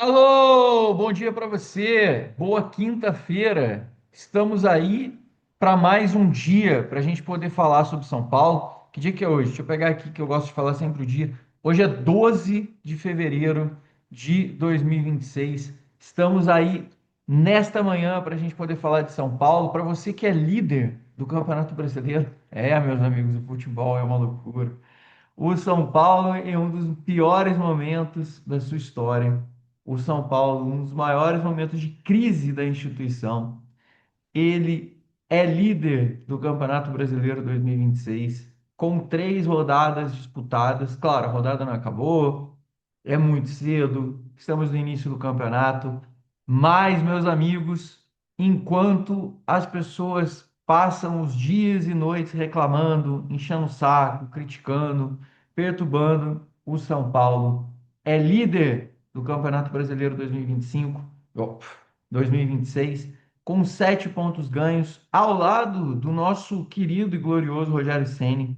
Alô, bom dia para você. Boa quinta-feira. Estamos aí para mais um dia para a gente poder falar sobre São Paulo. Que dia que é hoje? Deixa eu pegar aqui que eu gosto de falar sempre o dia. Hoje é 12 de fevereiro de 2026. Estamos aí nesta manhã para a gente poder falar de São Paulo. Para você que é líder do Campeonato Brasileiro, meus amigos, o futebol é uma loucura. O São Paulo, em um dos piores momentos da sua história, o São Paulo, um dos maiores momentos de crise da instituição, ele é líder do Campeonato Brasileiro 2026, com 3 rodadas disputadas. Claro, a rodada não acabou, é muito cedo, estamos no início do campeonato, mas, meus amigos, enquanto as pessoas passam os dias e noites reclamando, enchendo o saco, criticando, perturbando, o São Paulo é líder do Campeonato Brasileiro 2025, 2026, com 7 pontos ganhos, ao lado do nosso querido e glorioso Rogério Ceni,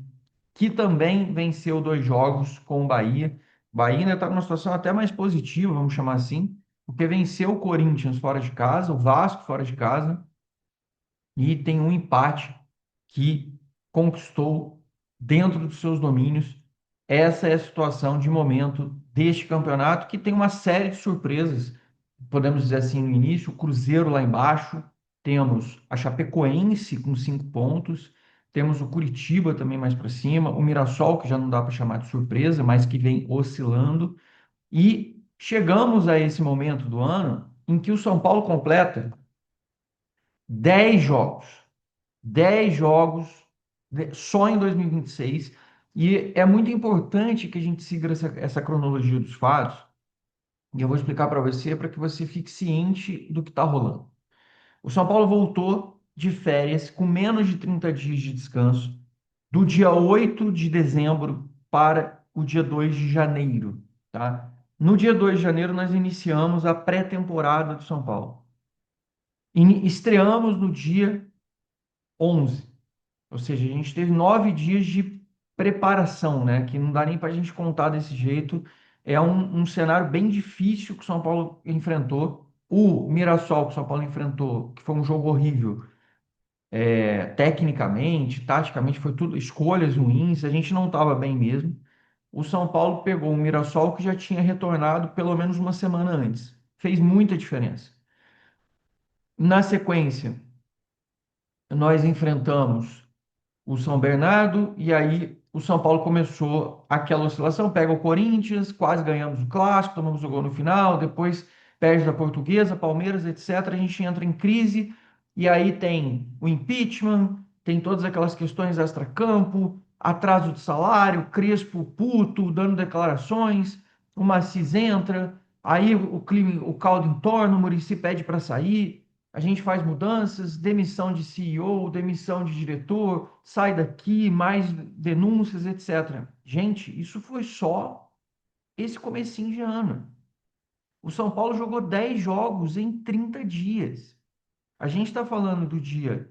que também venceu 2 jogos com o Bahia. O Bahia ainda está numa situação até mais positiva, vamos chamar assim, porque venceu o Corinthians fora de casa, o Vasco fora de casa, e tem um empate que conquistou dentro dos seus domínios. Essa é a situação de momento deste campeonato, que tem uma série de surpresas, podemos dizer assim, no início, o Cruzeiro lá embaixo, temos a Chapecoense com 5 pontos, temos o Curitiba também mais para cima, o Mirassol, que já não dá para chamar de surpresa, mas que vem oscilando, e chegamos a esse momento do ano em que o São Paulo completa 10 jogos. 10 jogos só em 2026. E é muito importante que a gente siga essa cronologia dos fatos. E eu vou explicar para você para que você fique ciente do que está rolando. O São Paulo voltou de férias com menos de 30 dias de descanso, do dia 8 de dezembro para o dia 2 de janeiro, tá? No dia 2 de janeiro, nós iniciamos a pré-temporada do São Paulo. Estreamos no dia 11. Ou seja, a gente teve 9 dias de preparação, né? Que não dá nem para a gente contar desse jeito. É um cenário bem difícil que o São Paulo enfrentou. O Mirassol que o São Paulo enfrentou, que foi um jogo horrível, tecnicamente, taticamente, foi tudo escolhas ruins. A gente não estava bem mesmo. O São Paulo pegou um Mirassol que já tinha retornado pelo menos uma semana antes. Fez muita diferença. Na sequência, nós enfrentamos o São Bernardo, e aí o São Paulo começou aquela oscilação, pega o Corinthians, quase ganhamos o clássico, tomamos o gol no final, depois perde da Portuguesa, Palmeiras, etc. A gente entra em crise, e aí tem o impeachment, tem todas aquelas questões extra-campo, atraso de salário, Crespo puto, dando declarações, o Macis entra, aí o clima, o caldo entorna, o Muricy pede para sair, a gente faz mudanças, demissão de CEO, demissão de diretor, sai daqui, mais denúncias, etc. Gente, isso foi só esse comecinho de ano. O São Paulo jogou 10 jogos em 30 dias. A gente está falando do dia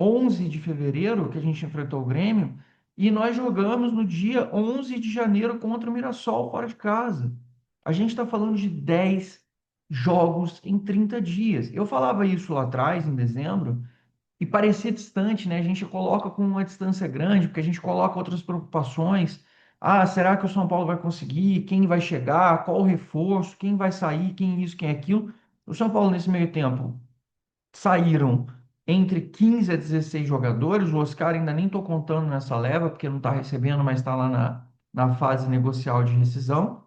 11 de fevereiro, que a gente enfrentou o Grêmio, e nós jogamos no dia 11 de janeiro contra o Mirassol fora de casa. A gente está falando de 10 jogos em 30 dias. Eu falava isso lá atrás, em dezembro, e parecia distante, né? A gente coloca com uma distância grande, porque a gente coloca outras preocupações. Ah, será que o São Paulo vai conseguir? Quem vai chegar? Qual o reforço? Quem vai sair? Quem isso, quem aquilo? O São Paulo, nesse meio tempo, saíram entre 15 a 16 jogadores. O Oscar ainda nem estou contando nessa leva, porque não está recebendo, mas está lá na fase negocial de rescisão.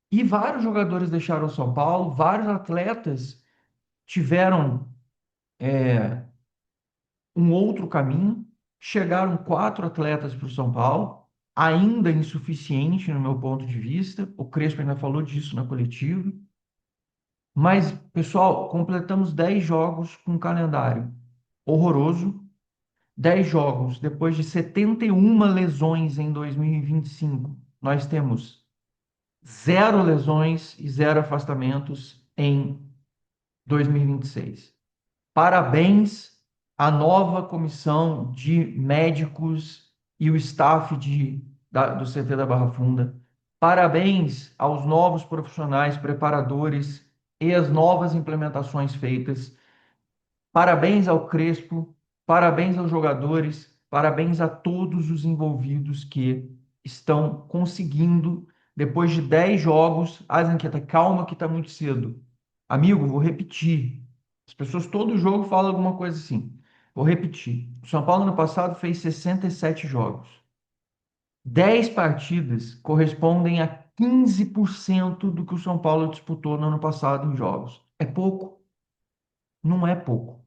E vários jogadores deixaram o São Paulo, vários atletas tiveram um outro caminho. Chegaram 4 atletas para o São Paulo, ainda insuficiente no meu ponto de vista. O Crespo ainda falou disso na coletiva. Mas, pessoal, completamos 10 jogos com um calendário horroroso. 10 jogos depois de 71 lesões em 2025. Nós temos 0 lesões e 0 afastamentos em 2026. Parabéns à nova comissão de médicos e o staff do CT da Barra Funda. Parabéns aos novos profissionais, preparadores e as novas implementações feitas. Parabéns ao Crespo, parabéns aos jogadores, parabéns a todos os envolvidos que estão conseguindo, depois de 10 jogos. Zanqueta, calma que está muito cedo. Amigo, vou repetir. As pessoas todo jogo falam alguma coisa assim. Vou repetir. O São Paulo no passado fez 67 jogos. 10 partidas correspondem a 15% do que o São Paulo disputou no ano passado em jogos. É pouco? Não é pouco.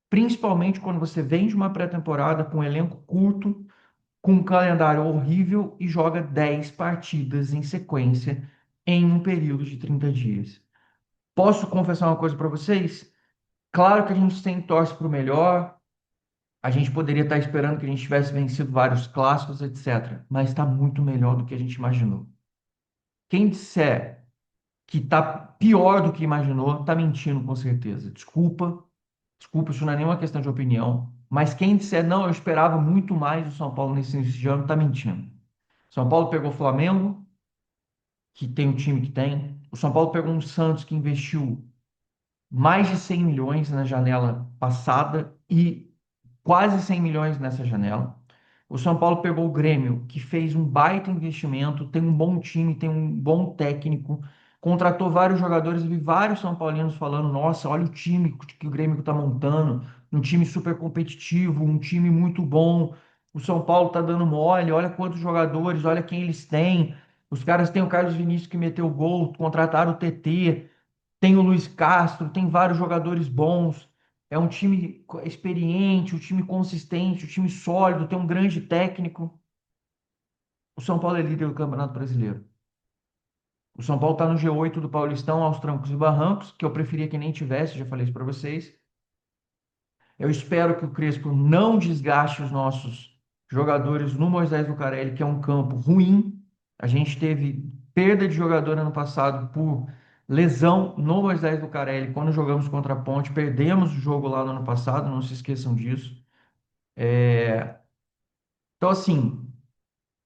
Principalmente quando você vem de uma pré-temporada com um elenco curto, com um calendário horrível e joga 10 partidas em sequência em um período de 30 dias. Posso confessar uma coisa para vocês? Claro que a gente sempre torce para o melhor, a gente poderia estar esperando que a gente tivesse vencido vários clássicos, etc. Mas está muito melhor do que a gente imaginou. Quem disser que está pior do que imaginou, está mentindo com certeza. Desculpa, desculpa, isso não é nenhuma questão de opinião. Mas quem disser, não, eu esperava muito mais do São Paulo nesse início de ano, está mentindo. São Paulo pegou o Flamengo, que tem o time que tem. O São Paulo pegou um Santos que investiu mais de 100 milhões na janela passada e quase 100 milhões nessa janela. O São Paulo pegou o Grêmio, que fez um baita investimento, tem um bom time, tem um bom técnico, contratou vários jogadores e vi vários São Paulinos falando: nossa, olha o time que o Grêmio está montando, um time super competitivo, um time muito bom. O São Paulo está dando mole, olha quantos jogadores, olha quem eles têm. Os caras têm o Carlos Vinícius que meteu gol, contrataram o TT, tem o Luiz Castro, tem vários jogadores bons. É um time experiente, um time consistente, um time sólido, tem um grande técnico. O São Paulo é líder do Campeonato Brasileiro. O São Paulo está no G8 do Paulistão, aos trancos e barrancos, que eu preferia que nem tivesse, já falei isso para vocês. Eu espero que o Crespo não desgaste os nossos jogadores no Moisés Lucarelli, que é um campo ruim. A gente teve perda de jogador ano passado por lesão no Moisés Lucarelli quando jogamos contra a Ponte. Perdemos o jogo lá no ano passado, não se esqueçam disso. Então, assim,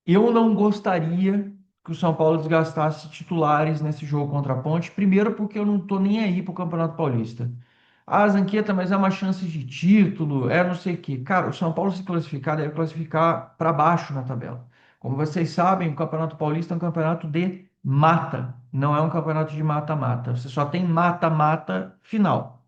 eu não gostaria que o São Paulo desgastasse titulares nesse jogo contra a Ponte. Primeiro, porque eu não estou nem aí para o Campeonato Paulista. Ah, Zanqueta, mas é uma chance de título, é não sei o quê. Cara, o São Paulo se classificar deve classificar para baixo na tabela. Como vocês sabem, o Campeonato Paulista é um campeonato de mata, não é um campeonato de mata-mata. Você só tem mata-mata final.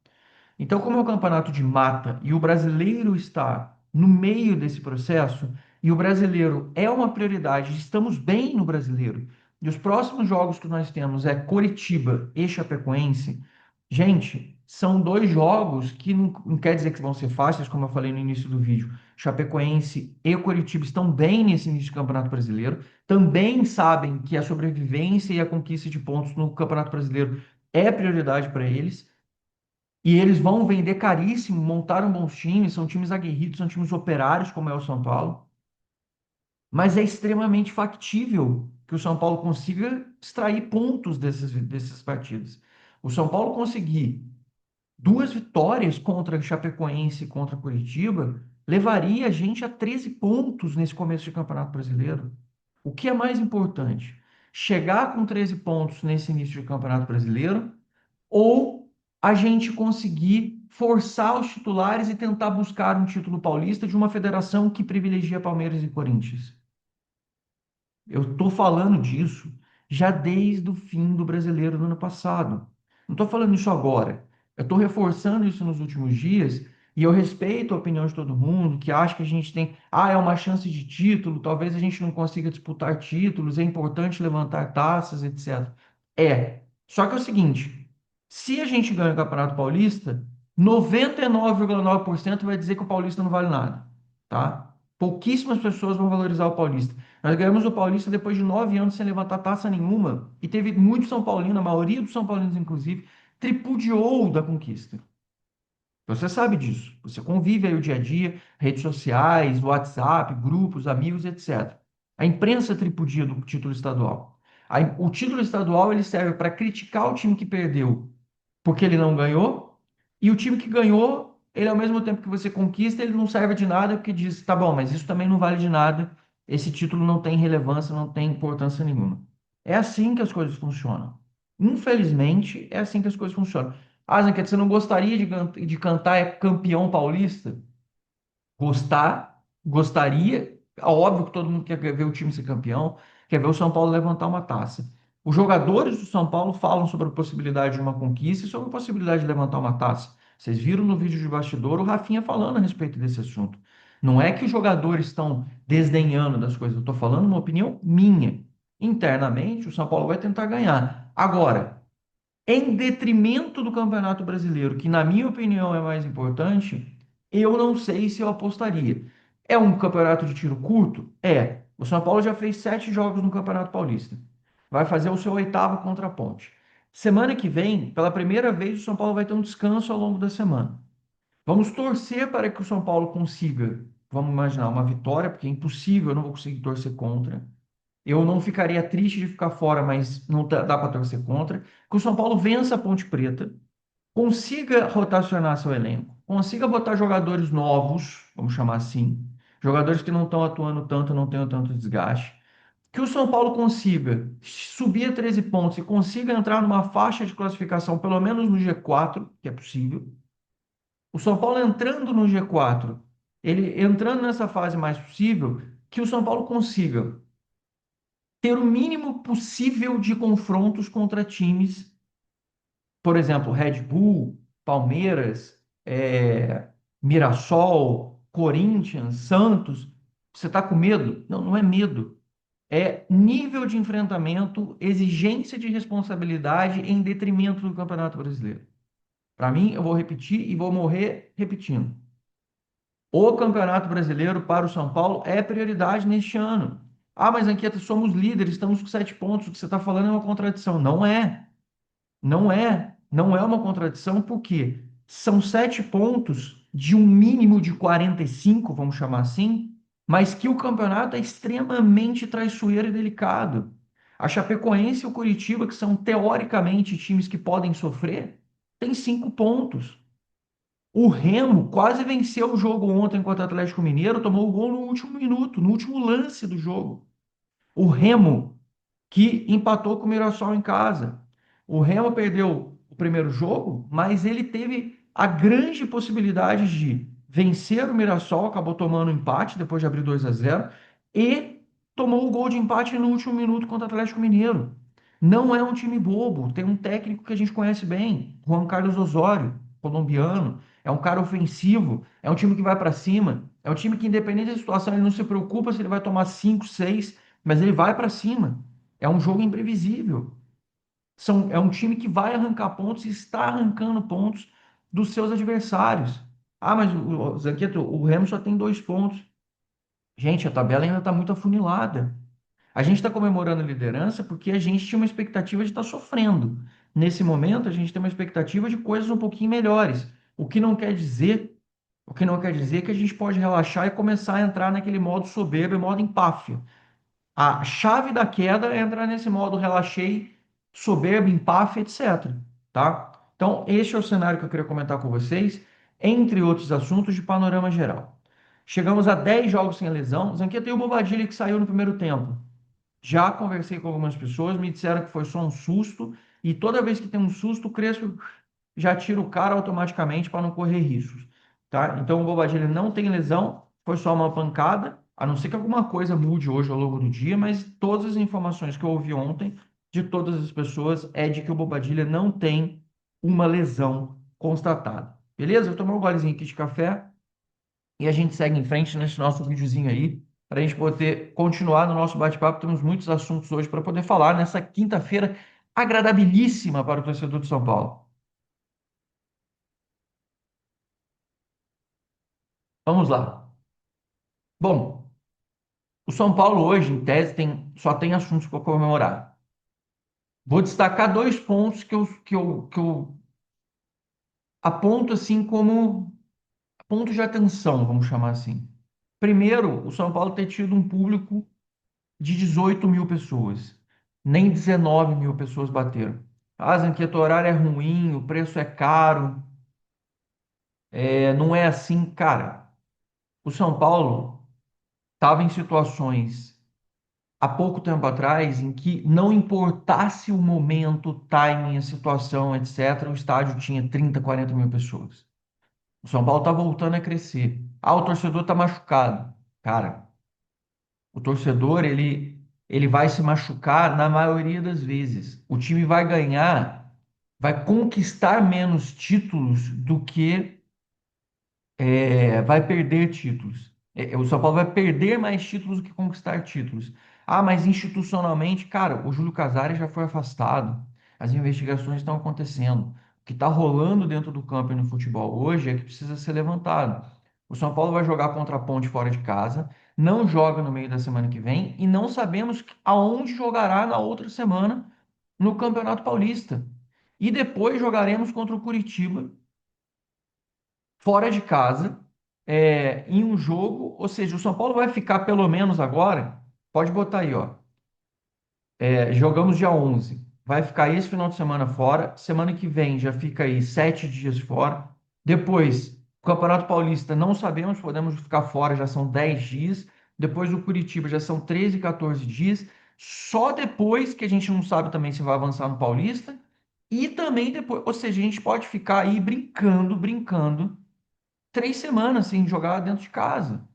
Então, como é um campeonato de mata e o brasileiro está no meio desse processo, e o brasileiro é uma prioridade, estamos bem no brasileiro, e os próximos jogos que nós temos é Coritiba e Chapecoense, gente, são dois jogos que não quer dizer que vão ser fáceis, como eu falei no início do vídeo. Chapecoense e Coritiba estão bem nesse início de Campeonato Brasileiro, também sabem que a sobrevivência e a conquista de pontos no Campeonato Brasileiro é prioridade para eles. E eles vão vender caríssimo, montaram bons times, são times aguerridos, são times operários, como é o São Paulo. Mas é extremamente factível que o São Paulo consiga extrair pontos desses partidos. O São Paulo conseguir duas vitórias contra Chapecoense e contra Curitiba levaria a gente a 13 pontos nesse começo de Campeonato Brasileiro. O que é mais importante? Chegar com 13 pontos nesse início de Campeonato Brasileiro ou a gente conseguir forçar os titulares e tentar buscar um título paulista de uma federação que privilegia Palmeiras e Corinthians. Eu estou falando disso já desde o fim do Brasileiro do ano passado. Não estou falando isso agora. Eu estou reforçando isso nos últimos dias e eu respeito a opinião de todo mundo que acha que a gente tem, é uma chance de título, talvez a gente não consiga disputar títulos, é importante levantar taças, etc. É. Só que é o seguinte, se a gente ganha o Campeonato Paulista, 99,9% vai dizer que o Paulista não vale nada, tá? Pouquíssimas pessoas vão valorizar o Paulista. Nós ganhamos o Paulista depois de 9 anos sem levantar taça nenhuma. E teve muito São Paulino, a maioria dos São Paulinos, inclusive, tripudiou da conquista. Você sabe disso. Você convive aí o dia a dia, redes sociais, WhatsApp, grupos, amigos, etc. A imprensa tripudia do título estadual. O título estadual ele serve para criticar o time que perdeu porque ele não ganhou, e o time que ganhou, ele ao mesmo tempo que você conquista, ele não serve de nada porque diz, tá bom, mas isso também não vale de nada, esse título não tem relevância, não tem importância nenhuma. É assim que as coisas funcionam. Infelizmente, é assim que as coisas funcionam. Ah, Zanquete, você não gostaria de cantar é campeão paulista? Gostar, gostaria. É óbvio que todo mundo quer ver o time ser campeão, quer ver o São Paulo levantar uma taça. Os jogadores do São Paulo falam sobre a possibilidade de uma conquista e sobre a possibilidade de levantar uma taça. Vocês viram no vídeo de bastidor o Rafinha falando a respeito desse assunto. Não é que os jogadores estão desdenhando das coisas, eu estou falando uma opinião minha. Internamente, o São Paulo vai tentar ganhar. Agora, em detrimento do Campeonato Brasileiro, que na minha opinião é mais importante, eu não sei se eu apostaria. É um campeonato de tiro curto? É. O São Paulo já fez 7 jogos no Campeonato Paulista. Vai fazer o seu oitavo contra a Ponte. Semana que vem, pela primeira vez, o São Paulo vai ter um descanso ao longo da semana. Vamos torcer para que o São Paulo consiga, vamos imaginar, uma vitória, porque é impossível, eu não vou conseguir torcer contra. Eu não ficaria triste de ficar fora, mas não dá para torcer contra. Que o São Paulo vença a Ponte Preta, consiga rotacionar seu elenco, consiga botar jogadores novos, vamos chamar assim, jogadores que não estão atuando tanto, não tenham tanto desgaste. Que o São Paulo consiga subir a 13 pontos e consiga entrar numa faixa de classificação, pelo menos no G4, que é possível. O São Paulo entrando no G4, ele entrando nessa fase mais possível, que o São Paulo consiga ter o mínimo possível de confrontos contra times, por exemplo, Red Bull, Palmeiras, Mirassol, Corinthians, Santos. Você está com medo? Não, não é medo. É nível de enfrentamento, exigência de responsabilidade em detrimento do Campeonato Brasileiro. Para mim, eu vou repetir e vou morrer repetindo. O Campeonato Brasileiro para o São Paulo é prioridade neste ano. Ah, mas Anquieta, somos líderes, estamos com 7 pontos. O que você está falando é uma contradição. Não é. Não é uma contradição, porque são 7 pontos de um mínimo de 45, vamos chamar assim, mas que o campeonato é extremamente traiçoeiro e delicado. A Chapecoense e o Coritiba, que são teoricamente times que podem sofrer, tem 5 pontos. O Remo quase venceu o jogo ontem contra o Atlético Mineiro, tomou o gol no último minuto, no último lance do jogo. O Remo, que empatou com o Mirassol em casa. O Remo perdeu o primeiro jogo, mas ele teve a grande possibilidade de vencer o Mirassol, acabou tomando um empate depois de abrir 2-0 e tomou o gol de empate no último minuto contra o Atlético Mineiro. Não é um time bobo, tem um técnico que a gente conhece bem, Juan Carlos Osório, colombiano. É um cara ofensivo, é um time que vai para cima, é um time que, independente da situação, ele não se preocupa se ele vai tomar 5, 6, mas ele vai para cima. É um jogo imprevisível. É um time que vai arrancar pontos e está arrancando pontos dos seus adversários. Ah, mas Zanqueto, o Remo só tem 2 pontos. Gente, a tabela ainda está muito afunilada. A gente está comemorando a liderança porque a gente tinha uma expectativa de estar sofrendo. Nesse momento, a gente tem uma expectativa de coisas um pouquinho melhores. O que não quer dizer, o que não quer dizer que a gente pode relaxar e começar a entrar naquele modo soberbo e modo empáfia. A chave da queda é entrar nesse modo relaxei, soberbo, empáfia, etc. Tá? Então, este é o cenário que eu queria comentar com vocês, entre outros assuntos de panorama geral. Chegamos a 10 jogos sem lesão. Zanqueta tem o Bobadilha que saiu no primeiro tempo. Já conversei com algumas pessoas, me disseram que foi só um susto, e toda vez que tem um susto, o Crespo já tira o cara automaticamente para não correr riscos, tá? Então o Bobadilha não tem lesão, foi só uma pancada, a não ser que alguma coisa mude hoje ao longo do dia, mas todas as informações que eu ouvi ontem de todas as pessoas é de que o Bobadilha não tem uma lesão constatada. Beleza? Eu vou tomar um golezinho aqui de café e a gente segue em frente nesse nosso videozinho aí, para a gente poder continuar no nosso bate-papo. Temos muitos assuntos hoje para poder falar nessa quinta-feira agradabilíssima para o torcedor de São Paulo. Vamos lá. Bom, o São Paulo hoje, em tese, só tem assuntos para comemorar. Vou destacar 2 pontos que eu aponto assim como pontos de atenção, vamos chamar assim. Primeiro, o São Paulo ter tido um público de 18 mil pessoas. Nem 19 mil pessoas bateram. Ah, Zanqueto, o horário é ruim, o preço é caro, não é assim, cara. O São Paulo estava em situações há pouco tempo atrás em que não importasse o momento, o timing, a situação, etc., o estádio tinha 30, 40 mil pessoas. O São Paulo está voltando a crescer. Ah, o torcedor está machucado. Cara, o torcedor, ele vai se machucar na maioria das vezes. O time vai ganhar, vai conquistar menos títulos do que vai perder títulos. O São Paulo vai perder mais títulos do que conquistar títulos. Ah, mas institucionalmente, cara, o Júlio Casares já foi afastado. As investigações estão acontecendo. O que está rolando dentro do campo e no futebol hoje é que precisa ser levantado. O São Paulo vai jogar contra a Ponte fora de casa, não joga no meio da semana que vem e não sabemos aonde jogará na outra semana no Campeonato Paulista. E depois jogaremos contra o Curitiba fora de casa, em um jogo, ou seja, o São Paulo vai ficar pelo menos agora, pode botar aí, ó, jogamos dia 11, vai ficar esse final de semana fora, semana que vem já fica aí 7 dias fora, depois, o Campeonato Paulista não sabemos, podemos ficar fora, já são 10 dias, depois o Curitiba já são 13, 14 dias, só depois que a gente não sabe também se vai avançar no Paulista, e também depois, ou seja, a gente pode ficar aí brincando, brincando, 3 semanas sem jogar dentro de casa.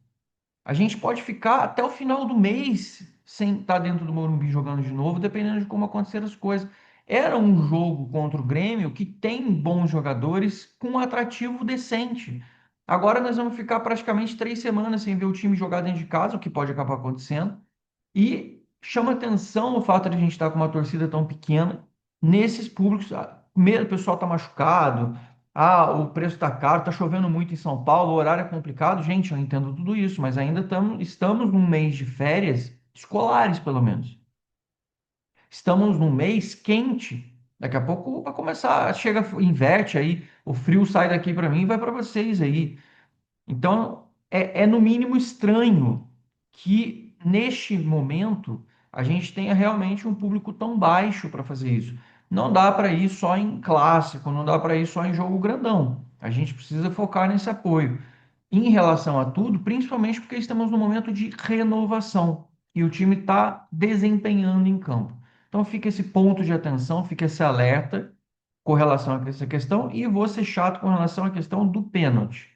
A gente pode ficar até o final do mês sem estar dentro do Morumbi jogando de novo, dependendo de como acontecer as coisas. Era um jogo contra o Grêmio que tem bons jogadores com um atrativo decente. Agora nós vamos ficar praticamente 3 semanas sem ver o time jogar dentro de casa, o que pode acabar acontecendo. E chama atenção o fato de a gente estar com uma torcida tão pequena nesses públicos. Primeiro, o pessoal está machucado, o preço está caro, está chovendo muito em São Paulo, o horário é complicado. Gente, eu entendo tudo isso, mas ainda estamos num mês de férias escolares, pelo menos. Estamos num mês quente. Daqui a pouco vai começar, chega, inverte aí, o frio sai daqui para mim e vai para vocês aí. Então, é no mínimo estranho que neste momento a gente tenha realmente um público tão baixo para fazer isso. Não dá para ir só em clássico, não dá para ir só em jogo grandão. A gente precisa focar nesse apoio. Em relação a tudo, principalmente porque estamos num momento de renovação e o time está desempenhando em campo. Então fica esse ponto de atenção, fica esse alerta com relação a essa questão e vou ser chato com relação à questão do pênalti,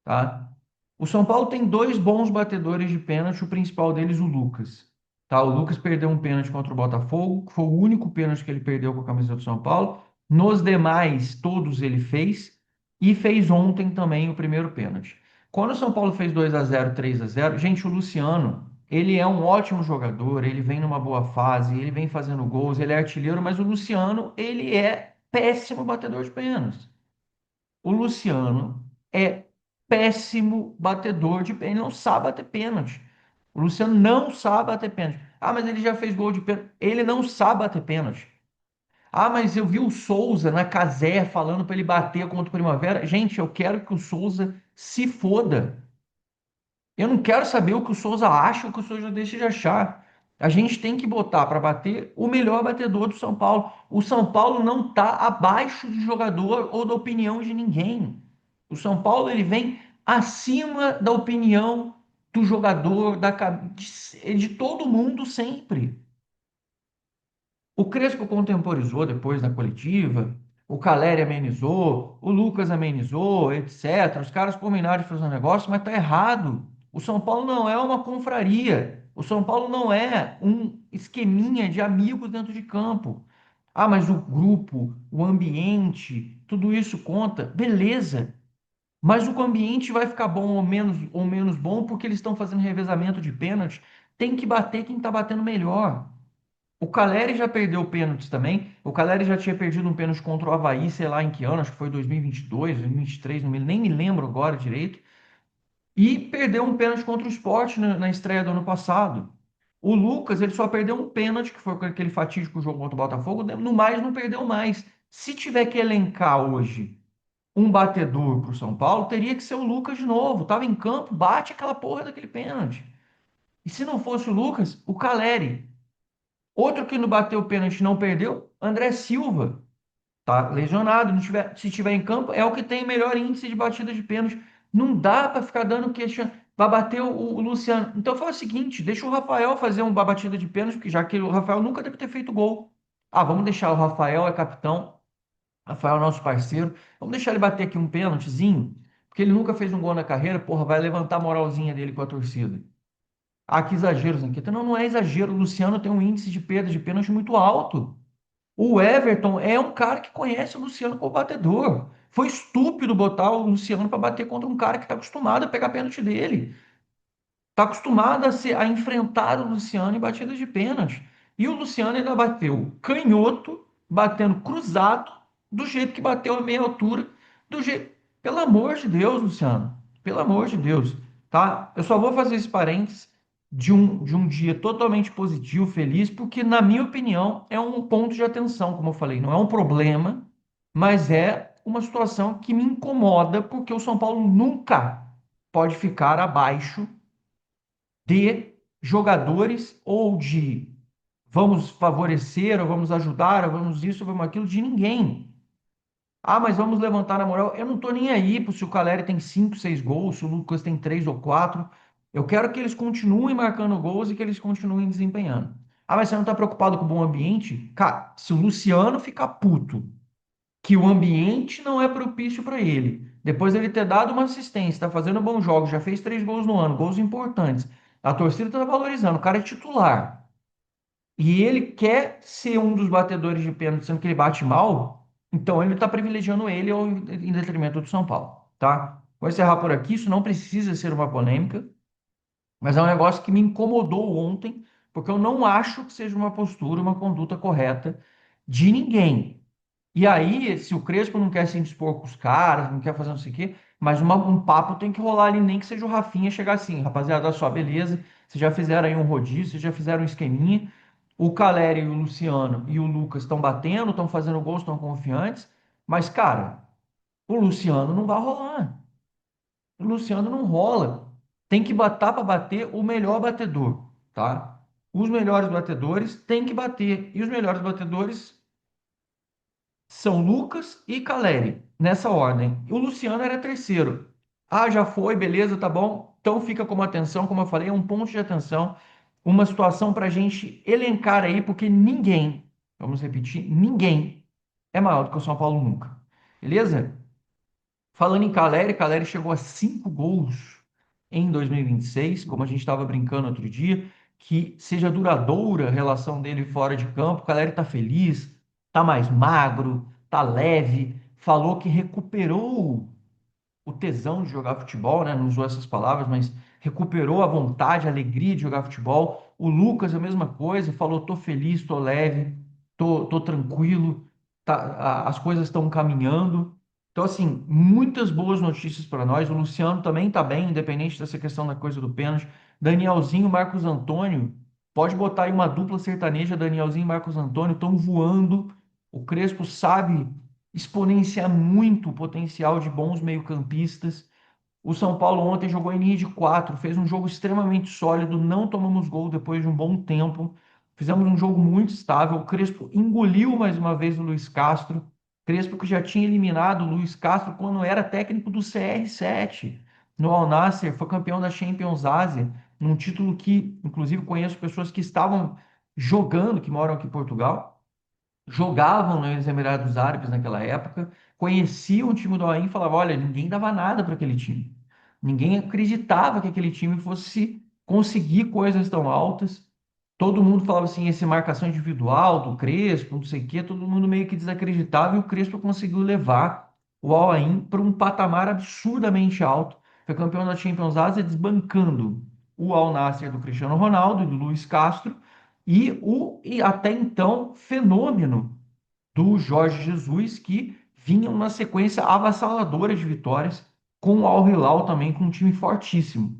tá? O São Paulo tem dois bons batedores de pênalti, o principal deles, o Lucas. Tá? O Lucas perdeu um pênalti contra o Botafogo, que foi o único pênalti que ele perdeu com a camisa do São Paulo. Nos demais, todos ele fez, e fez ontem também o primeiro pênalti. Quando o São Paulo fez 2-0, 3-0, gente, o Luciano, ele é um ótimo jogador, ele vem numa boa fase, ele vem fazendo gols, ele é artilheiro, mas o Luciano, ele é péssimo batedor de pênaltis. O Luciano é péssimo batedor de pênalti, ele não sabe bater pênalti. O Luciano não sabe bater pênalti. Ah, mas ele já fez gol de pênalti. Ele não sabe bater pênalti. Ah, mas eu vi o Souza na Cazé falando para ele bater contra o Primavera. Gente, eu quero que o Souza se foda. Eu não quero saber o que o Souza acha ou o que o Souza deixa de achar. A gente tem que botar para bater o melhor batedor do São Paulo. O São Paulo não está abaixo de jogador ou da opinião de ninguém. O São Paulo ele vem acima da opinião do jogador, de todo mundo sempre. O Crespo contemporizou depois na coletiva, o Caleri amenizou, o Lucas amenizou, etc. Os caras combinaram de fazer um negócio, mas tá errado. O São Paulo não é uma confraria. O São Paulo não é um esqueminha de amigos dentro de campo. Ah, mas o grupo, o ambiente, tudo isso conta. Beleza. Mas o ambiente vai ficar bom ou menos bom porque eles estão fazendo revezamento de pênalti. Tem que bater quem está batendo melhor. O Caleri já perdeu pênaltis também. O Caleri já tinha perdido um pênalti contra o Avaí, sei lá em que ano, acho que foi 2022, 2023, nem me lembro agora direito. E perdeu um pênalti contra o Sport na estreia do ano passado. O Lucas, ele só perdeu um pênalti, que foi aquele fatídico jogo contra o Botafogo, no mais não perdeu mais. Se tiver que elencar hoje um batedor para o São Paulo, teria que ser o Lucas de novo. Tava em campo, bate aquela porra daquele pênalti. E se não fosse o Lucas, o Caleri. Outro que não bateu o pênalti e não perdeu, André Silva. Tá lesionado, não tiver, se tiver em campo, é o que tem melhor índice de batida de pênalti. Não dá para ficar dando queixa. vai bater o Luciano. Então faz o seguinte, deixa o Rafael fazer uma batida de pênalti, porque já que o Rafael nunca deve ter feito gol. Ah, vamos deixar o Rafael é capitão, Rafael é nosso parceiro, vamos deixar ele bater aqui um pênaltizinho, porque ele nunca fez um gol na carreira, porra, vai levantar a moralzinha dele com a torcida. Ah, que exagero, Zanqueta. Não, não é exagero. O Luciano tem um índice de perda de pênalti muito alto. O Everton é um cara que conhece o Luciano como batedor. Foi estúpido botar o Luciano para bater contra um cara que está acostumado a pegar pênalti dele. Está acostumado a enfrentar o Luciano em batidas de pênalti. E o Luciano ainda bateu canhoto, batendo cruzado, do jeito que bateu a meia altura, do jeito. Pelo amor de Deus, Luciano. Pelo amor de Deus. Tá? Eu só vou fazer esse parênteses de um dia totalmente positivo, feliz, porque, na minha opinião, é um ponto de atenção, como eu falei. Não é um problema, mas é uma situação que me incomoda, porque o São Paulo nunca pode ficar abaixo de jogadores ou de vamos favorecer, ou vamos ajudar, ou vamos isso, ou vamos aquilo, de ninguém. Ah, mas vamos levantar na moral. Eu não tô nem aí se o Caleri tem 5, 6 gols, se o Lucas tem 3 ou 4. Eu quero que eles continuem marcando gols e que eles continuem desempenhando. Ah, mas você não tá preocupado com o bom ambiente? Cara, se o Luciano ficar puto que o ambiente não é propício para ele. Depois ele ter dado uma assistência, está fazendo bons jogos, já fez 3 gols no ano, gols importantes. A torcida está valorizando, o cara é titular. E ele quer ser um dos batedores de pênalti, sendo que ele bate mal, então ele está privilegiando ele em detrimento do São Paulo, tá? Vou encerrar por aqui, isso não precisa ser uma polêmica, mas é um negócio que me incomodou ontem, porque eu não acho que seja uma postura, uma conduta correta de ninguém. E aí, se o Crespo não quer se indispor com os caras, não quer fazer não sei o quê, mas um papo tem que rolar ali, nem que seja o Rafinha chegar assim, rapaziada, olha só, beleza, vocês já fizeram aí um rodízio, vocês já fizeram um esqueminha, o Caleri e o Luciano e o Lucas estão batendo, estão fazendo gols, estão confiantes, mas, cara, o Luciano não vai rolar. O Luciano não rola. Tem que bater para bater o melhor batedor, tá? Os melhores batedores têm que bater. E os melhores batedores são Lucas e Caleri, nessa ordem. O Luciano era terceiro. Ah, já foi, beleza, tá bom. Então fica como atenção, como eu falei, é um ponto de atenção, uma situação para a gente elencar aí, porque ninguém, vamos repetir, ninguém é maior do que o São Paulo nunca. Beleza? Falando em Caleri, Caleri chegou a 5 gols em 2026, como a gente estava brincando outro dia, que seja duradoura a relação dele fora de campo. O Caleri está feliz, está mais magro, está leve, falou que recuperou o tesão de jogar futebol, né? Não usou essas palavras, mas recuperou a vontade, a alegria de jogar futebol. O Lucas, a mesma coisa, falou: tô feliz, tô leve, tô tranquilo, as coisas estão caminhando. Então, assim, muitas boas notícias para nós. O Luciano também está bem, independente dessa questão da coisa do pênalti. Danielzinho, Marcos Antônio, pode botar aí uma dupla sertaneja, Danielzinho e Marcos Antônio, estão voando. O Crespo sabe exponenciar muito o potencial de bons meio-campistas. O São Paulo ontem jogou em linha de quatro, fez um jogo extremamente sólido, não tomamos gol depois de um bom tempo. Fizemos um jogo muito estável. O Crespo engoliu mais uma vez o Luiz Castro. Crespo que já tinha eliminado o Luiz Castro quando era técnico do CR7 no Al Nassr, foi campeão da Champions Ásia, num título que, inclusive, conheço pessoas que estavam jogando, que moram aqui em Portugal, jogavam nos Emirados Árabes naquela época, conheciam o time do Al-Ain e falavam, olha, ninguém dava nada para aquele time. Ninguém acreditava que aquele time fosse conseguir coisas tão altas. Todo mundo falava assim, esse marcação individual do Crespo, não sei o quê, todo mundo meio que desacreditava e o Crespo conseguiu levar o Al-Ain para um patamar absurdamente alto. Foi campeão da Champions Ásia desbancando o Al Nassr do Cristiano Ronaldo e do Luiz Castro e até então fenômeno do Jorge Jesus, que vinha numa sequência avassaladora de vitórias, com o Al Hilal também com um time fortíssimo.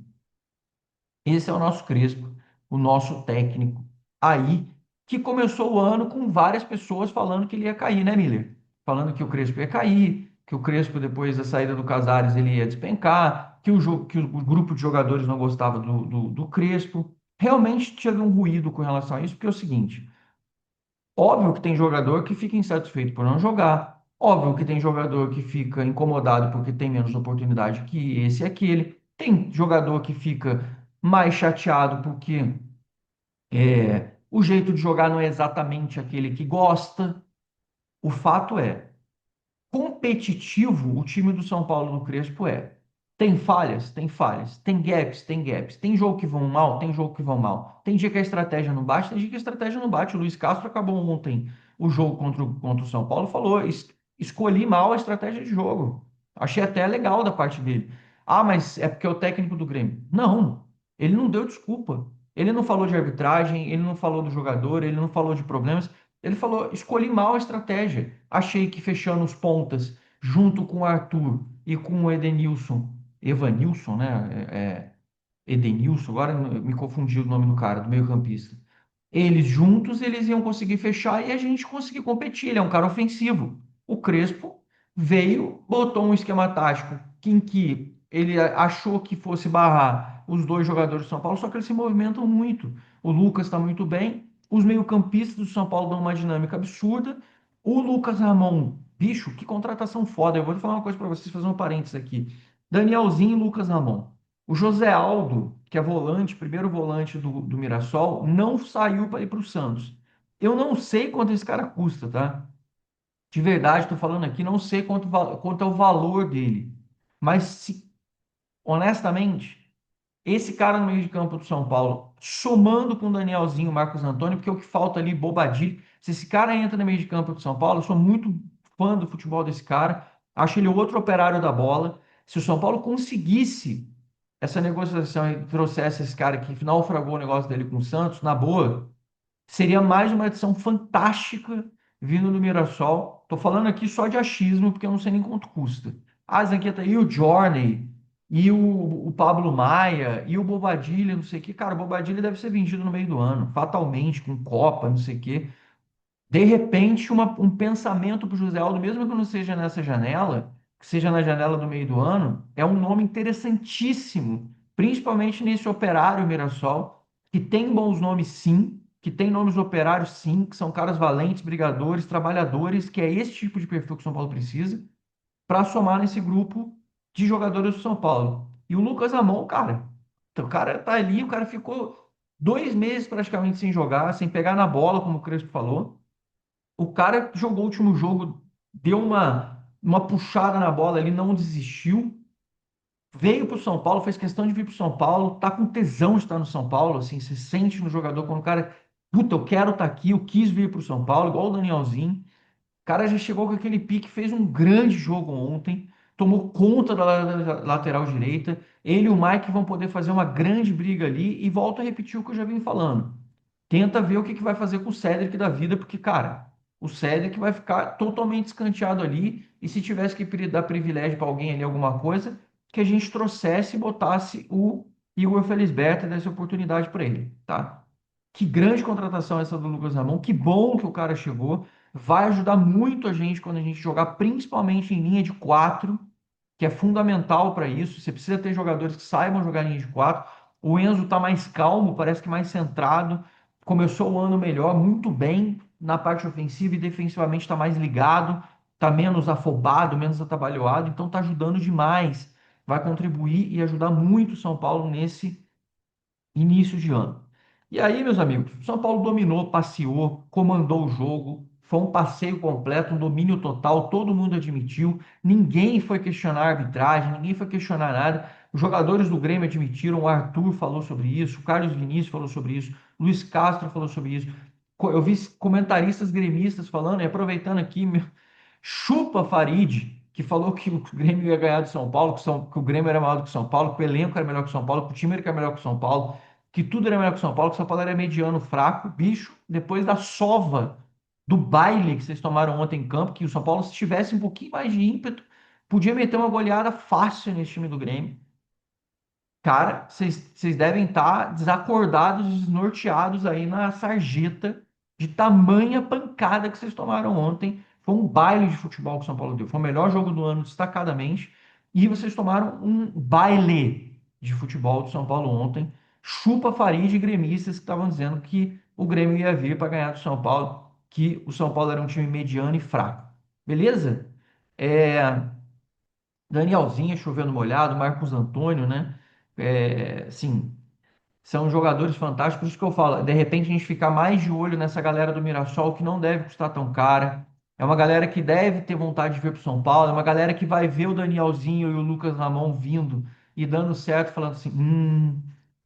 Esse é o nosso Crespo, o nosso técnico aí, que começou o ano com várias pessoas falando que ele ia cair, né, Miller? Falando que o Crespo ia cair, que o Crespo, depois da saída do Casares, ele ia despencar, que o grupo de jogadores não gostava do Crespo. Realmente teve um ruído com relação a isso, porque é o seguinte: óbvio que tem jogador que fica insatisfeito por não jogar. Óbvio que tem jogador que fica incomodado porque tem menos oportunidade que esse e aquele. Tem jogador que fica mais chateado porque o jeito de jogar não é exatamente aquele que gosta. O fato é, competitivo o time do São Paulo no Crespo é. Tem falhas? Tem falhas. Tem gaps? Tem gaps. Tem jogo que vão mal? Tem jogo que vão mal. Tem dia que a estratégia não bate? Tem dia que a estratégia não bate. O Luiz Castro acabou ontem o jogo contra o São Paulo, falou, escolhi mal a estratégia de jogo. Achei até legal da parte dele. Ah, mas é porque é o técnico do Grêmio. Não, ele não deu desculpa. Ele não falou de arbitragem, ele não falou do jogador, ele não falou de problemas. Ele falou, escolhi mal a estratégia. Achei que fechando os pontas, junto com o Arthur e com o Edenilson, Evanilson, né? Edenilson, agora me confundi o nome do cara, do meio-campista. Eles juntos, eles iam conseguir fechar e a gente conseguir competir. Ele é um cara ofensivo. O Crespo veio, botou um esquema tático em que ele achou que fosse barrar os dois jogadores do São Paulo, só que eles se movimentam muito. O Lucas está muito bem, os meio-campistas do São Paulo dão uma dinâmica absurda. O Lucas Ramon, bicho, que contratação foda. Eu vou falar uma coisa para vocês, fazer um parênteses aqui. Danielzinho e Lucas Ramon. O José Aldo, que é volante, primeiro volante do Mirassol, não saiu para ir para o Santos. Eu não sei quanto esse cara custa, tá? De verdade, estou falando aqui, não sei quanto é o valor dele. Mas, honestamente, esse cara no meio de campo do São Paulo, somando com o Danielzinho, Marcos Antônio, porque o que falta ali, Bobadilha. Se esse cara entra no meio de campo do São Paulo, eu sou muito fã do futebol desse cara, acho ele outro operário da bola. Se o São Paulo conseguisse essa negociação e trouxesse esse cara que naufragou o negócio dele com o Santos, na boa, seria mais uma edição fantástica vindo do Mirassol. Tô falando aqui só de achismo, porque eu não sei nem quanto custa. Ah, Zanqueta, e o Journey, e o Pablo Maia, e o Bobadilha, não sei o quê. Cara, o Bobadilha deve ser vendido no meio do ano, fatalmente, com Copa, não sei o quê. De repente, um pensamento para o José Aldo, mesmo que não seja nessa janela, que seja na janela do meio do ano, é um nome interessantíssimo, principalmente nesse operário Mirassol, que tem bons nomes sim, que tem nomes operários sim, que são caras valentes, brigadores, trabalhadores, que é esse tipo de perfil que o São Paulo precisa, para somar nesse grupo de jogadores do São Paulo. E o Lucas Amon, cara, o cara tá ali, o cara ficou 2 meses praticamente sem jogar, sem pegar na bola, como o Crespo falou. O cara jogou o último jogo, deu uma puxada na bola, ele não desistiu, veio para o São Paulo, fez questão de vir para o São Paulo, tá com tesão de estar no São Paulo, assim, você sente no jogador quando o cara, puta, eu quero estar aqui, eu quis vir para o São Paulo, igual o Danielzinho. O cara já chegou com aquele pique, fez um grande jogo ontem, tomou conta da lateral direita. Ele e o Mike vão poder fazer uma grande briga ali e volto a repetir o que eu já vim falando. Tenta ver o que que vai fazer com o Cedric da vida, porque, cara, o Cedric vai ficar totalmente escanteado ali. E se tivesse que dar privilégio para alguém ali, alguma coisa, que a gente trouxesse e botasse o Igor Felisberto e desse oportunidade para ele, tá? Que grande contratação essa do Lucas Ramon. Que bom que o cara chegou. Vai ajudar muito a gente quando a gente jogar, principalmente em linha de quatro, que é fundamental para isso. Você precisa ter jogadores que saibam jogar linha de quatro. O Enzo está mais calmo, parece que mais centrado. Começou o ano melhor, muito bem na parte ofensiva e defensivamente está mais ligado, está menos afobado, menos atabalhoado, então está ajudando demais. Vai contribuir e ajudar muito o São Paulo nesse início de ano. E aí, meus amigos, o São Paulo dominou, passeou, comandou o jogo, foi um passeio completo, um domínio total, todo mundo admitiu, ninguém foi questionar a arbitragem, ninguém foi questionar nada. Os jogadores do Grêmio admitiram, o Arthur falou sobre isso, o Carlos Vinícius falou sobre isso, o Luiz Castro falou sobre isso. Eu vi comentaristas gremistas falando, e aproveitando aqui, chupa Farid, que falou que o Grêmio ia ganhar do São Paulo, que o Grêmio era maior do que o São Paulo, que o elenco era melhor que o São Paulo, que o time era melhor que o São Paulo, que tudo era melhor que o São Paulo, que o São Paulo era mediano, fraco, bicho, depois da sova, do baile que vocês tomaram ontem em campo, que o São Paulo, se tivesse um pouquinho mais de ímpeto, podia meter uma goleada fácil nesse time do Grêmio. Cara, vocês devem estar desacordados, desnorteados aí na sarjeta de tamanha pancada que vocês tomaram ontem. Foi um baile de futebol que o São Paulo deu. Foi o melhor jogo do ano, destacadamente. E vocês tomaram um baile de futebol do São Paulo ontem. Chupa Farid e gremistas que estavam dizendo que o Grêmio ia vir para ganhar do São Paulo, que o São Paulo era um time mediano e fraco. Beleza? É, Danielzinho chovendo molhado, Marcos Antônio, né? Sim, são jogadores fantásticos, por isso que eu falo, de repente a gente ficar mais de olho nessa galera do Mirassol, que não deve custar tão cara. É uma galera que deve ter vontade de vir para São Paulo, é uma galera que vai ver o Danielzinho e o Lucas Ramon vindo e dando certo, falando assim: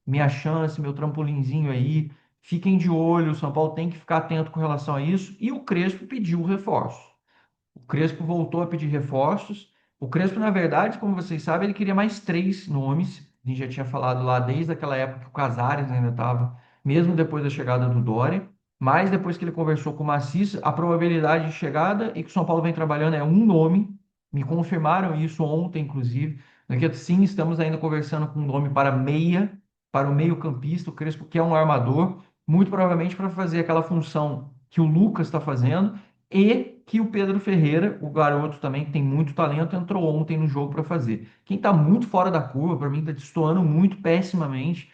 minha chance, meu trampolinzinho aí. Fiquem de olho, o São Paulo tem que ficar atento com relação a isso. E o Crespo pediu reforço. O Crespo voltou a pedir reforços. O Crespo, na verdade, como vocês sabem, ele queria mais três nomes. A gente já tinha falado lá desde aquela época que o Casares ainda estava, mesmo depois da chegada do Doria. Mas depois que ele conversou com o Massis, a probabilidade de chegada e que o São Paulo vem trabalhando é um nome. Me confirmaram isso ontem, inclusive. Daqui, sim, estamos ainda conversando com um nome para meia, para o meio-campista, o Crespo, que é um armador, muito provavelmente para fazer aquela função que o Lucas está fazendo e que o Pedro Ferreira, o garoto também que tem muito talento, entrou ontem no jogo para fazer. Quem está muito fora da curva, para mim, está destoando muito pessimamente,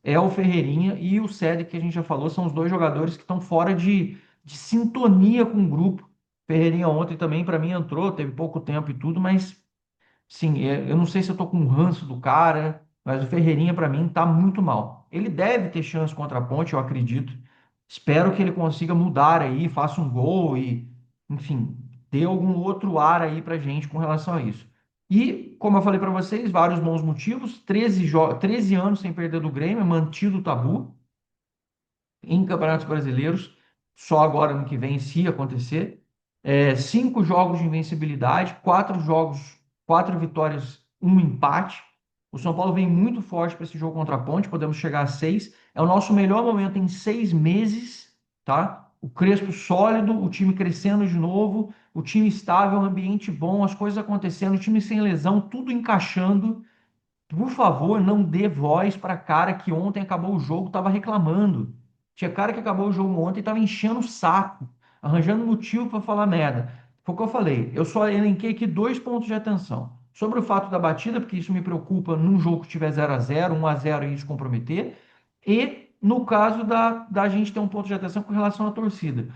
é o Ferreirinha e o Cedric, que a gente já falou, são os dois jogadores que estão fora de sintonia com o grupo. Ferreirinha ontem também, para mim, entrou, teve pouco tempo e tudo, mas sim, eu não sei se eu tô com um ranço do cara, mas o Ferreirinha, para mim, tá muito mal. Ele deve ter chance contra a Ponte, eu acredito. Espero que ele consiga mudar aí, faça um gol e, enfim, dê algum outro ar aí pra gente com relação a isso. E, como eu falei para vocês, vários bons motivos. 13 anos sem perder do Grêmio, mantido o tabu em campeonatos brasileiros, só agora no que vem, se acontecer. 5 jogos de invencibilidade, 4 jogos, 4 vitórias, um empate. O São Paulo vem muito forte para esse jogo contra a Ponte, podemos chegar a 6. É o nosso melhor momento em 6 meses, tá? O Crespo sólido, o time crescendo de novo, o time estável, ambiente bom, as coisas acontecendo, o time sem lesão, tudo encaixando. Por favor, não dê voz para cara que ontem acabou o jogo, estava reclamando. Tinha cara que acabou o jogo ontem e estava enchendo o saco, arranjando motivo para falar merda. Foi o que eu falei. Eu só elenquei aqui 2 pontos de atenção. Sobre o fato da batida, porque isso me preocupa num jogo que tiver 0-0, 1-0 e se comprometer. E no caso da gente ter um ponto de atenção com relação à torcida.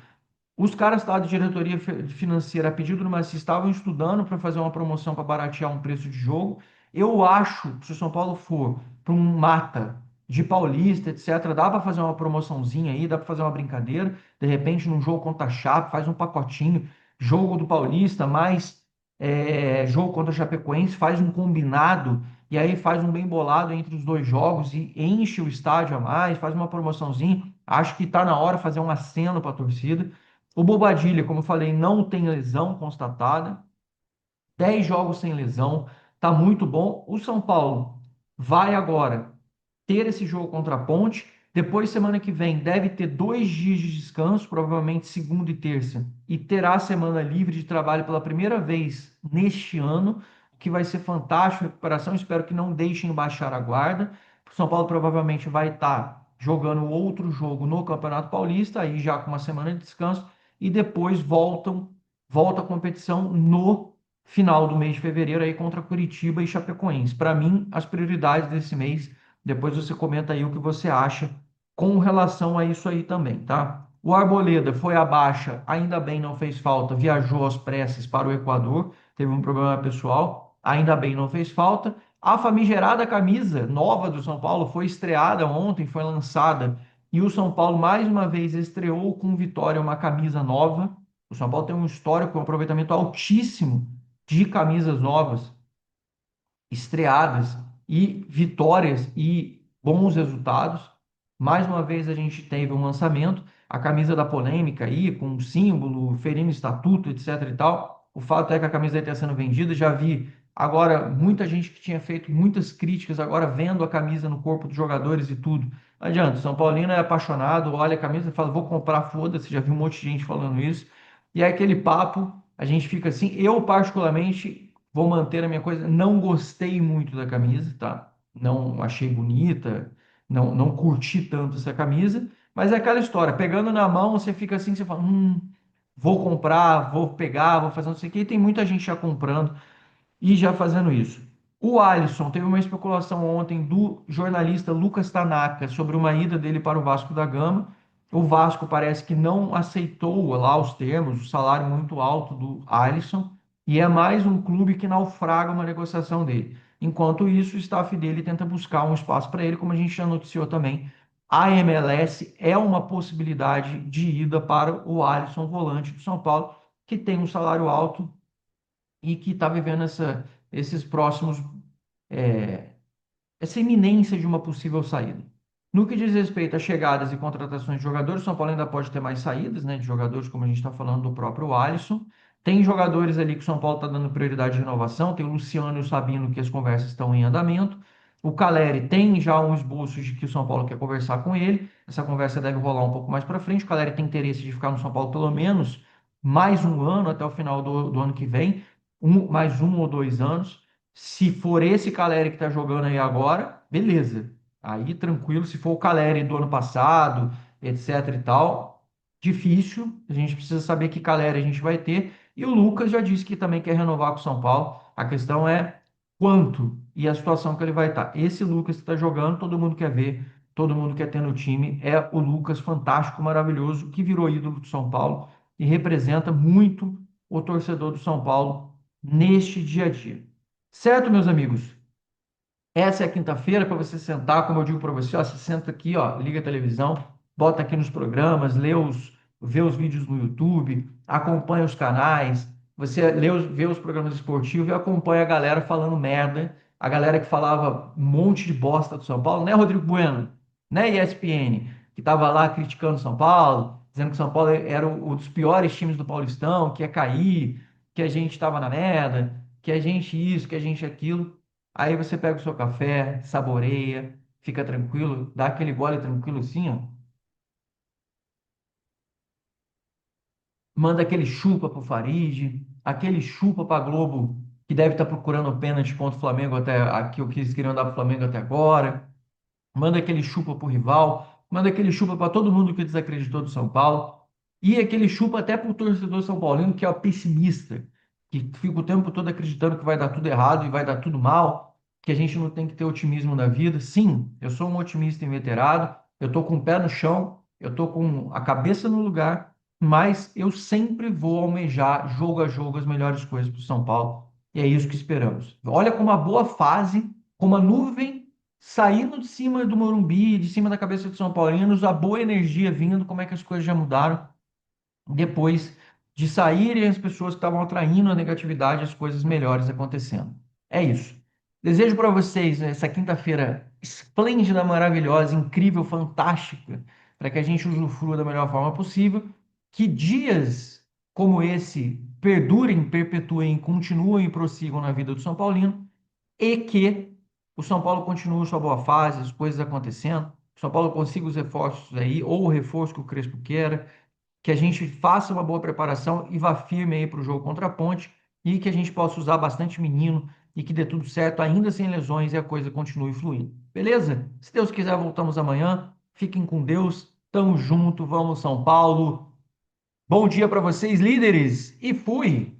Os caras lá da diretoria financeira, a pedido do Maciço, estavam estudando para fazer uma promoção para baratear um preço de jogo. Eu acho que se o São Paulo for para um mata de Paulista, etc., dá para fazer uma promoçãozinha aí, dá para fazer uma brincadeira. De repente, num jogo contra a Chape, faz um pacotinho, jogo do Paulista, mais jogo contra a Chapecoense, faz um combinado e aí faz um bem bolado entre os dois jogos e enche o estádio a mais, faz uma promoçãozinha. Acho que está na hora de fazer um aceno para a torcida. O Bobadilha, como eu falei, não tem lesão constatada. 10 jogos sem lesão, tá muito bom. O São Paulo vai agora ter esse jogo contra a Ponte. Depois, semana que vem, deve ter 2 dias de descanso, provavelmente segunda e terça, e terá semana livre de trabalho pela primeira vez neste ano, que vai ser fantástico a recuperação. Espero que não deixem baixar a guarda. O São Paulo provavelmente vai estar jogando outro jogo no Campeonato Paulista, aí já com uma semana de descanso, e depois volta a competição no final do mês de fevereiro aí contra Curitiba e Chapecoense. Para mim, as prioridades desse mês, depois você comenta aí o que você acha com relação a isso aí também, tá? O Arboleda foi à baixa, ainda bem não fez falta, viajou às pressas para o Equador, teve um problema pessoal, ainda bem não fez falta. A famigerada camisa nova do São Paulo foi estreada ontem, foi lançada, e o São Paulo mais uma vez estreou com vitória uma camisa nova. O São Paulo tem um histórico, um aproveitamento altíssimo de camisas novas, estreadas e vitórias e bons resultados. Mais uma vez a gente teve um lançamento, a camisa da polêmica aí, com símbolo, ferindo estatuto, etc e tal. O fato é que a camisa está sendo vendida, já vi agora muita gente que tinha feito muitas críticas, agora vendo a camisa no corpo dos jogadores e tudo. Não adianta, o São Paulino é apaixonado, olha a camisa e fala, vou comprar, foda-se, já vi um monte de gente falando isso. E é aquele papo, a gente fica assim, eu particularmente vou manter a minha coisa. Não gostei muito da camisa, tá? Não achei bonita, não curti tanto essa camisa, mas é aquela história, pegando na mão, você fica assim, você fala, vou comprar, vou pegar, vou fazer não sei o quê, e tem muita gente já comprando e já fazendo isso. O Alisson teve uma especulação ontem do jornalista Lucas Tanaka sobre uma ida dele para o Vasco da Gama. O Vasco parece que não aceitou lá os termos, o salário muito alto do Alisson, e é mais um clube que naufraga uma negociação dele. Enquanto isso, o staff dele tenta buscar um espaço para ele, como a gente já noticiou também. A MLS é uma possibilidade de ida para o Alisson, volante do São Paulo, que tem um salário alto e que está vivendo esses próximos, é, essa iminência de uma possível saída. No que diz respeito a chegadas e contratações de jogadores, o São Paulo ainda pode ter mais saídas, né, de jogadores, como a gente está falando do próprio Alisson. Tem jogadores ali que o São Paulo está dando prioridade de renovação, tem o Luciano e o Sabino que as conversas estão em andamento. O Caleri tem já um esboço de que o São Paulo quer conversar com ele. Essa conversa deve rolar um pouco mais para frente. O Caleri tem interesse de ficar no São Paulo pelo menos mais um ano até o final do ano que vem, mais 1 ou 2 anos. Se for esse Caleri que está jogando aí agora, beleza. Aí tranquilo. Se for o Caleri do ano passado, etc e tal, difícil. A gente precisa saber que Caleri a gente vai ter. E o Lucas já disse que também quer renovar com o São Paulo. A questão é quanto e a situação que ele vai estar. Esse Lucas que está jogando, todo mundo quer ver, todo mundo quer ter no time. É o Lucas fantástico, maravilhoso, que virou ídolo do São Paulo e representa muito o torcedor do São Paulo neste dia a dia. Certo, meus amigos? Essa é a quinta-feira para você sentar, como eu digo para você, ó, você senta aqui, ó, liga a televisão, bota aqui nos programas, vê os vídeos no YouTube, acompanha os canais, você vê os programas esportivos e acompanha a galera falando merda, a galera que falava um monte de bosta do São Paulo, né, Rodrigo Bueno, né, ESPN, que estava lá criticando o São Paulo, dizendo que o São Paulo era um dos piores times do Paulistão, que ia cair, que a gente estava na merda, que a gente isso, que a gente aquilo. Aí você pega o seu café, saboreia, fica tranquilo, dá aquele gole tranquilo assim, ó. Manda aquele chupa pro Farid, aquele chupa pra Globo, que deve estar procurando o pênalti contra o Flamengo até aqui, o que eles queriam dar pro Flamengo até agora. Manda aquele chupa pro rival, manda aquele chupa para todo mundo que desacreditou do São Paulo. E aquele chupa até pro torcedor São Paulino, que é o pessimista, que fica o tempo todo acreditando que vai dar tudo errado e vai dar tudo mal, que a gente não tem que ter otimismo na vida. Sim, eu sou um otimista inveterado, eu tô com o pé no chão, eu tô com a cabeça no lugar, mas eu sempre vou almejar jogo a jogo as melhores coisas para o São Paulo. E é isso que esperamos. Olha como a boa fase, como a nuvem saindo de cima do Morumbi, de cima da cabeça dos São Paulinos, a boa energia vindo, como é que as coisas já mudaram depois de saírem as pessoas que estavam atraindo a negatividade, as coisas melhores acontecendo. É isso. Desejo para vocês essa quinta-feira esplêndida, maravilhosa, incrível, fantástica, para que a gente usufrua da melhor forma possível, que dias como esse perdurem, perpetuem, continuem e prossigam na vida do São Paulino e que o São Paulo continue sua boa fase, as coisas acontecendo, o São Paulo consiga os reforços aí, ou o reforço que o Crespo queira, que a gente faça uma boa preparação e vá firme aí para o jogo contra a Ponte e que a gente possa usar bastante menino e que dê tudo certo, ainda sem lesões e a coisa continue fluindo. Beleza? Se Deus quiser, voltamos amanhã. Fiquem com Deus. Tamo junto. Vamos, São Paulo. Bom dia para vocês, líderes. E fui!